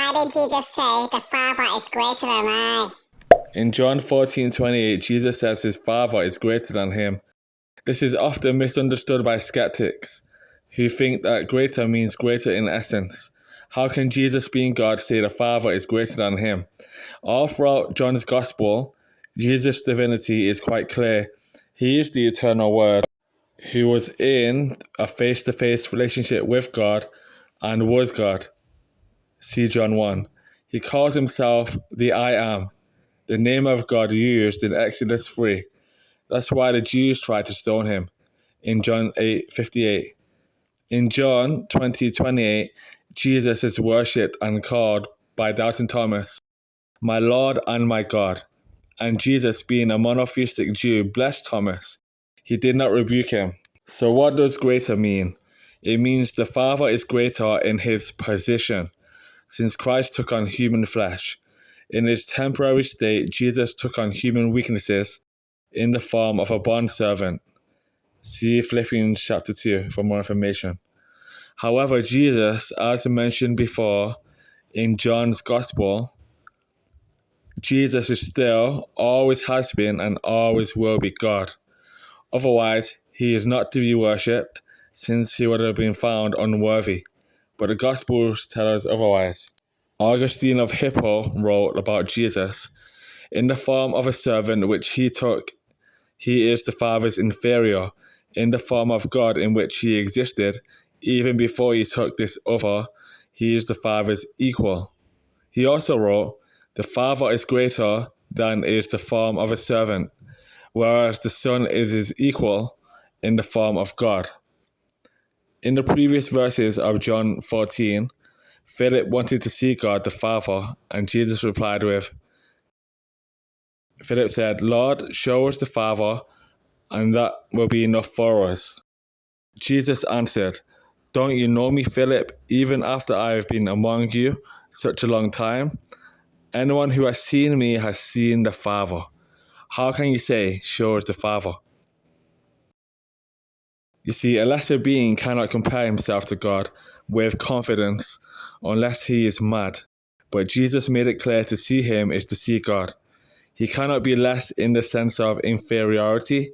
Why did Jesus say the Father is greater than I? In John 14:28, Jesus says his Father is greater than him. This is often misunderstood by skeptics who think that greater means greater in essence. How can Jesus, being God, say the Father is greater than him? All throughout John's Gospel, Jesus' divinity is quite clear. He is the eternal Word who was in a face-to-face relationship with God and was God. See John 1. He calls himself the I Am, the name of God used in Exodus 3. That's why the Jews tried to stone him in John 8:58. In John 20:28, Jesus is worshipped and called by doubting Thomas, my Lord and my God. And Jesus, being a monotheistic Jew, blessed Thomas. He did not rebuke him. So what does greater mean? It means the Father is greater in his position, since Christ took on human flesh. In his temporary state, Jesus took on human weaknesses in the form of a bondservant. See Philippians chapter 2 for more information. However, Jesus, as mentioned before in John's Gospel, Jesus is still, always has been, and always will be God. Otherwise, he is not to be worshipped, since he would have been found unworthy. But the Gospels tell us otherwise. Augustine of Hippo wrote about Jesus, in the form of a servant which he took, he is the Father's inferior. In the form of God in which he existed, even before he took this other, he is the Father's equal. He also wrote, the Father is greater than is the form of a servant, whereas the Son is his equal in the form of God. In the previous verses of John 14, Philip wanted to see God the Father, and Jesus replied with, Philip said, Lord, show us the Father, and that will be enough for us. Jesus answered, don't you know me, Philip, even after I have been among you such a long time? Anyone who has seen me has seen the Father. How can you say, show us the Father? You see, a lesser being cannot compare himself to God with confidence unless he is mad. But Jesus made it clear to see him is to see God. He cannot be less in the sense of inferiority,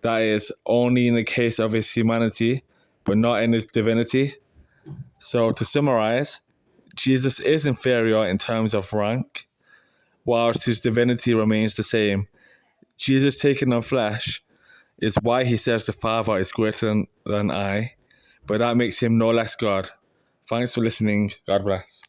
that is, only in the case of his humanity, but not in his divinity. So to summarize, Jesus is inferior in terms of rank, whilst his divinity remains the same. Jesus taking on flesh is why he says the Father is greater than I, but that makes him no less God. Thanks for listening. God bless.